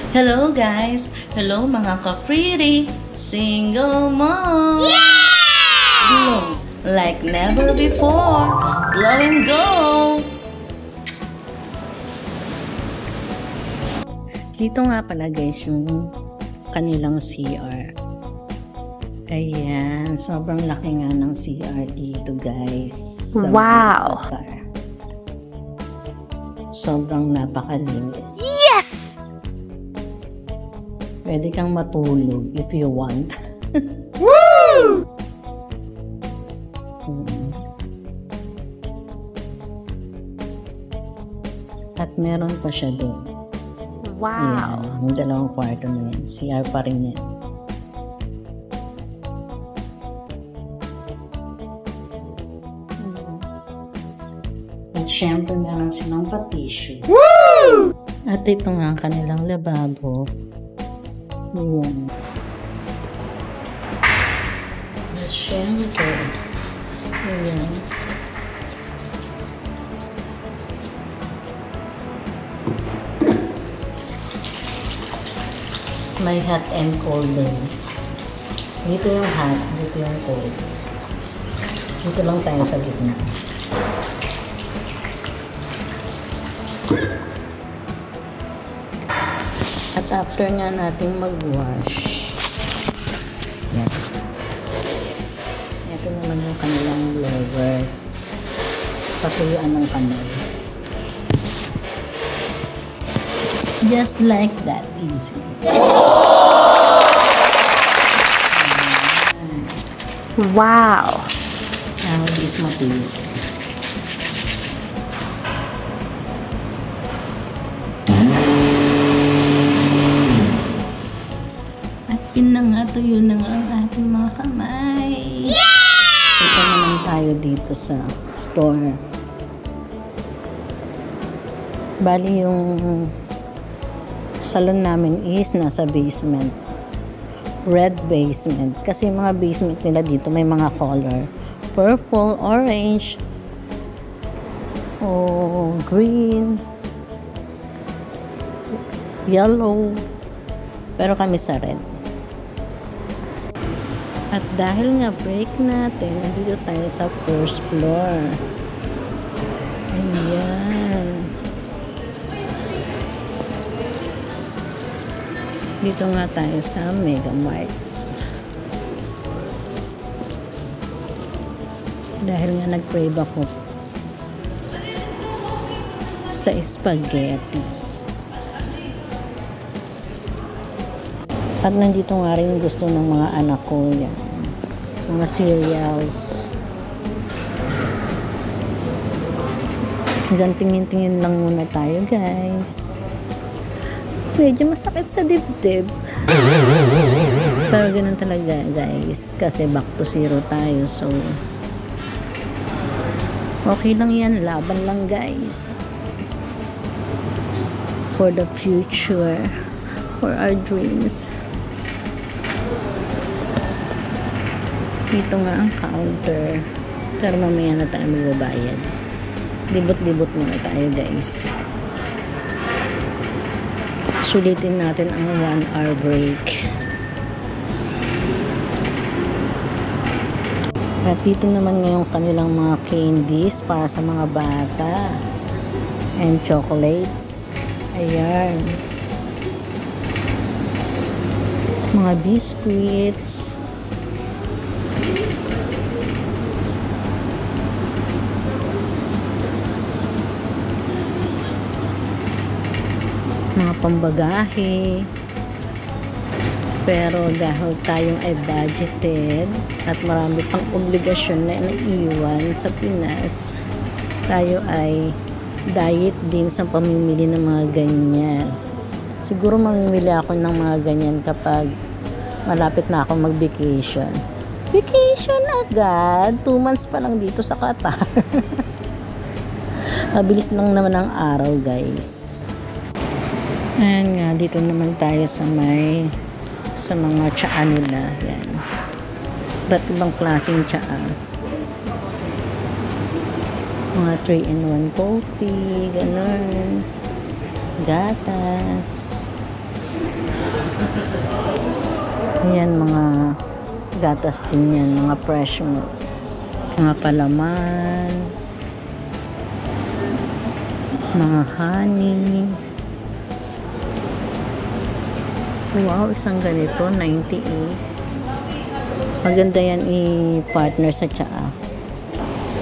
Hello guys! Hello mga ka-pretty single mom! Glow like never before! Glow and go! Dito nga pala guys yung kanilang CR. Ayan, sobrang laki nga ng CR dito guys. Wow! Sobrang napakalinis. Yes! Pwede kang matulog if you want. Woo! At meron pa siya doon. Wow! Ayan, yung dalawang kwarto na yan. CR pa rin yan. At syempre meron silang pa-tissue. Woo! At ito nga ang kanilang lababo. Ayan. At syempre, ayan. May hot and cold din. Dito yung hot, dito yung cold. Dito lang tayo sa gitna. At after nga natin mag-wash, yan. Ito naman yung kanilang blower. Patuyuan ng kanal. Just like that, easy. Wow! Now, this matuyo. At yun na nga, tuyo na nga ang ating mga kamay. Yeah! Ito naman tayo dito sa store. Bali yung salon namin is nasa basement. Red basement. Kasi mga basement nila dito may mga color. Purple, orange, green, yellow. Pero kami sa red. At dahil nga break natin, nandito tayo sa first floor. Ayan. Dito nga tayo sa Mega Mart. Dahil nga nag-crave ako sa spaghetti. At nandito nga rin gusto ng mga anak ko yan. Mga cereals. Hanggang tingin-tingin lang muna tayo guys. Medyo masakit sa dibdib. Pero ganun talaga guys. Kasi back to zero tayo. So, okay lang yan. Laban lang guys. For the future. For our dreams. Dito nga ang counter. Pero mamaya na tayo magbabayad. Libot-libot muna tayo guys. Sulitin natin ang 1 hour break. At dito naman ngayong kanilang mga candies para sa mga bata. And chocolates. Ayan. Mga biscuits. Mga pambagahe. Pero dahil tayong ay budgeted at marami pang obligasyon na naiiwan sa Pinas, tayo ay diet din sa pamimili ng mga ganyan. Siguro mamimili ako ng mga ganyan kapag malapit na ako mag-vacation. Vacation agad! 2 months pa lang dito sa Qatar. Mabilis lang naman ang araw guys. Ayan nga, dito naman tayo sa mga tsaa nila. Yan. Ba't ibang klaseng tsaa? Mga 3-in-1 coffee, ganun. Gatas. Ayan, mga gatas din yan, mga fresh milk. Mga palaman, mga honey. Wow, isang ganito, 98. Maganda yan i-partner sa tsaa.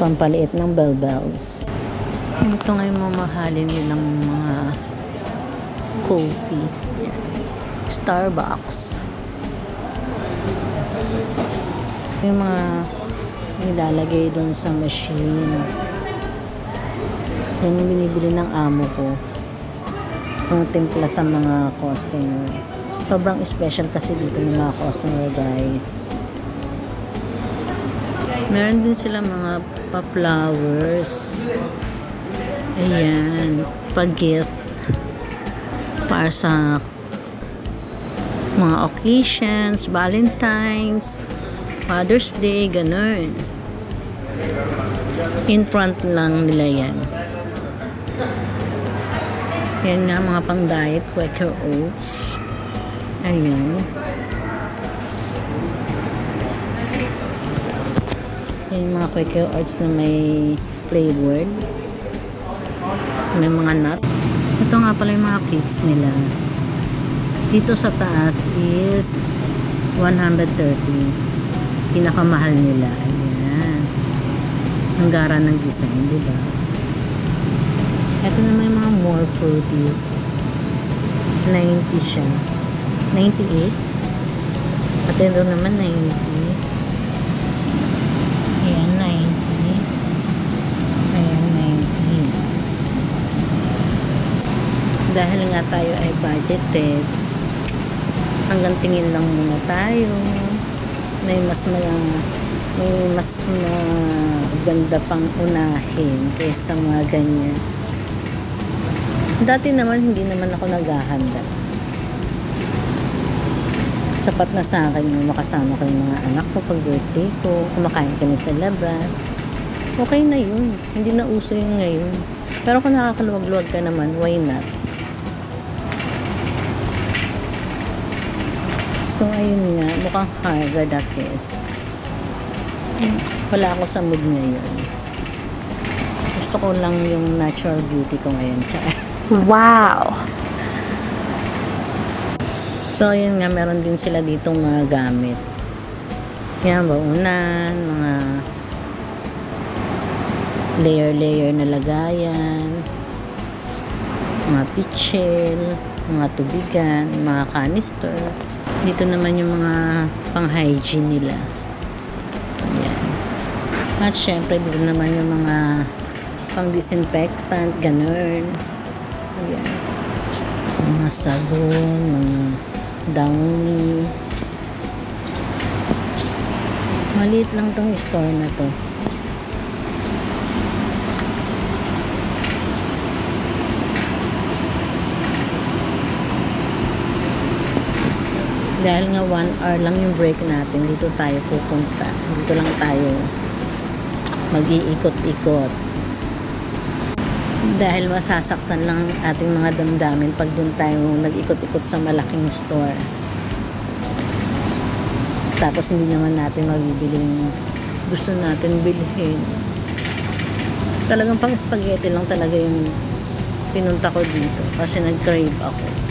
Pampaliit ng bells. Ito nga yung mamahalin nilang mga coffee. Starbucks. Yung mga nilalagay doon sa machine. Yan yung binibili ng amo ko. Yung timpla sa mga customer. Sobrang special kasi dito ng mga customer, guys. Meron din sila mga pa-flowers. Ayan. Pa-gift. Para sa mga occasions, Valentine's, Father's Day, ganun. In front lang nila yan. Yan nga, mga pang-diet, Quaker Oats. Ayan. Yan yung mga Quaker Oats na may flavored. May mga nut. Ito nga pala yung mga cakes nila. Dito sa taas is 130. Pinakamahal nila. Ayan. Ang gara ng design, diba? Ito naman yung mga more fruities. 90 siya. 98. At ito naman 90. Ayan, 90. Ayan, 90. Dahil nga tayo ay budgeted, hanggang tingin lang muna tayo. May mas maganda pang unahin kaysa mga ganyan. Dati naman, hindi naman ako naghahanda. Sapat na sa akin yung makasama ko yung mga anak ko pag birthday ko, kumakain kami sa labas. Okay na yun. Hindi na uso yun ngayon. Pero kung nakakaluwag-luwag ka naman, why not? So, ayun nga. Mukhang hard that is. Wala ako sa mood ngayon. Gusto ko lang yung natural beauty ko ngayon. Wow! So, yun nga, meron din sila ditong mga gamit. Yan, baunan, mga layer-layer na lagayan, mga pitchel, mga tubigan, mga canister. Dito naman yung mga pang-hygiene nila. Ayan. At syempre, dito naman yung mga pang-disinfectant, ganun. Ayan. Mga sabon, mga downy. Maliit lang tong store na to. Dahil nga 1 hour lang yung break natin, dito tayo pupunta. Dito lang tayo mag-iikot-ikot. Dahil masasaktan lang ating mga damdamin pag doon tayo nag-ikot-ikot sa malaking store. Tapos hindi naman natin mabibili yung gusto natin bilhin. Talagang pang spaghetti lang talaga yung pinunta ko dito kasi nag-crave ako.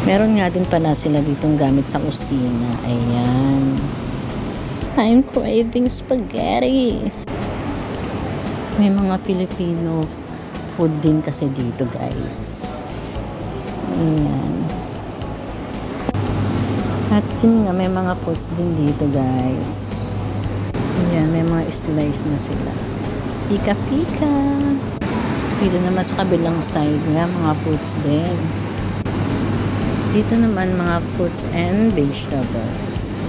Meron nga din pala sila ditong gamit sa kusina. Ayan. I'm craving spaghetti. May mga Filipino food din kasi dito, guys. Ayan. At yun nga, may mga foods din dito, guys. Ayan, may mga slice na sila. Pika-pika. Dito naman sa kabilang side nga, mga foods din. Dito naman, mga fruits and vegetables.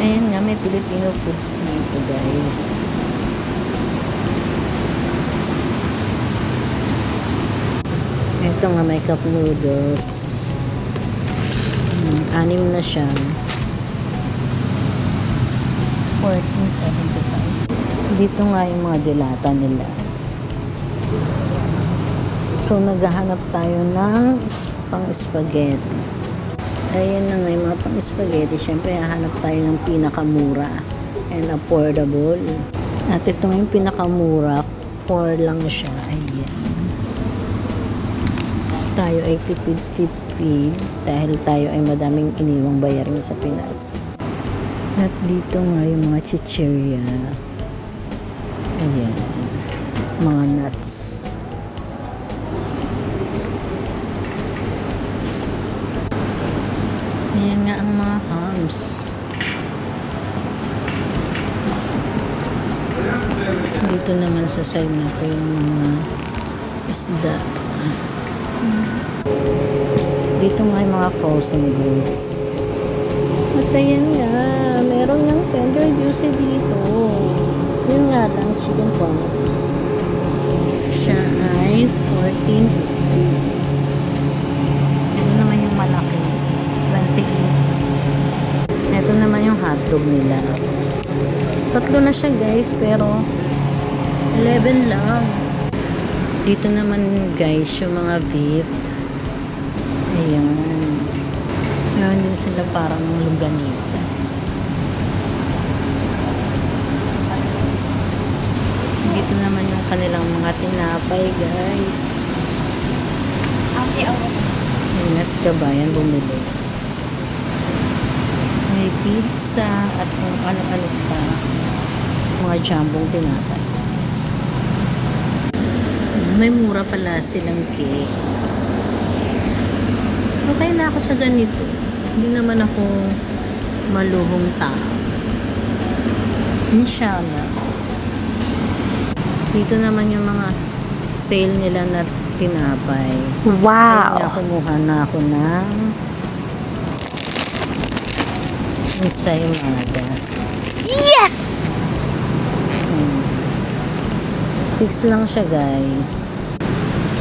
Ayan nga, may Filipino foods dito, guys. Ito nga, may cup noodles. 6 na siya. 4 14.75. Dito nga yung mga dilata nila. So, naghahanap tayo ng pang-spaghetti. Ayan na nga yung mga pang-spaghetti. Siyempre, hahanap tayo ng pinakamura and affordable. At ito nga yung pinakamura. 4 lang siya. Ayan. Tayo ay tipid-tipid dahil tayo ay madaming iniwang bayarin sa Pinas. At dito nga yung mga chichirya. Ayan. Mga nuts. Ayan nga ang mga hams. Dito naman sa side na po yung mga isda. Dito nga yung mga frozen goods. At ayan nga, meron ng tender juicy dito. Yun nga lang, chicken pox. Siya ay 14.50. Ito naman yung malaki. 28. Ito naman yung hotdog nila. Tatlo na siya guys, pero 11 lang. Dito naman guys, yung mga beef. Ayan. Meron din sila parang longganisa. Dito naman yung kanilang mga tinapay guys. Yung nas kabayan bumili. May pizza at kung ano-ano pa. Mga jambong tinapay. May mura pala silang cake. Okay na ako sa ganito. Hindi naman ako maluhong tao. Inshallah. Dito naman yung mga sale nila na tinapay. Wow! Kaya kumuha na ako ng ensaymada. Yes! 6 lang siya guys.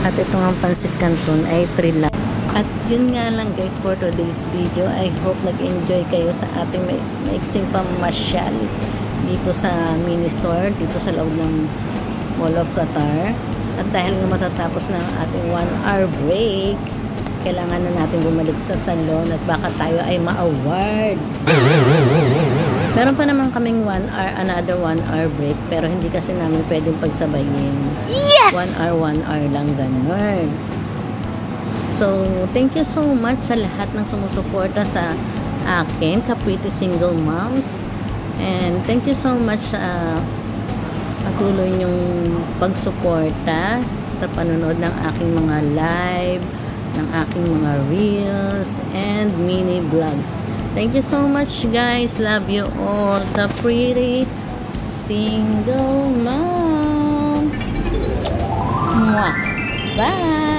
At itong ang pansit canton ay 3 lang. At yun nga lang guys for today's video. I hope nag-enjoy kayo sa ating maiksing pamasyal dito sa mini store, dito sa loob ng Mall of Qatar. At dahil nga matatapos na ang ating 1 hour break, kailangan na natin bumalik sa salon at baka tayo ay ma-award. Meron pa naman kaming another 1 hour break, pero hindi kasi namin pwedeng pagsabayin. Yes! 1 hour lang ganun. So, thank you so much sa lahat ng sumusuporta sa akin, Ka-Pretty Single Moms. And thank you so much sa patuloy niyong pagsuporta sa panonood ng aking mga live, ng aking mga reels, and mini vlogs. Thank you so much guys. Love you all. Ka-Pretty Single Mom. Mwah. Bye!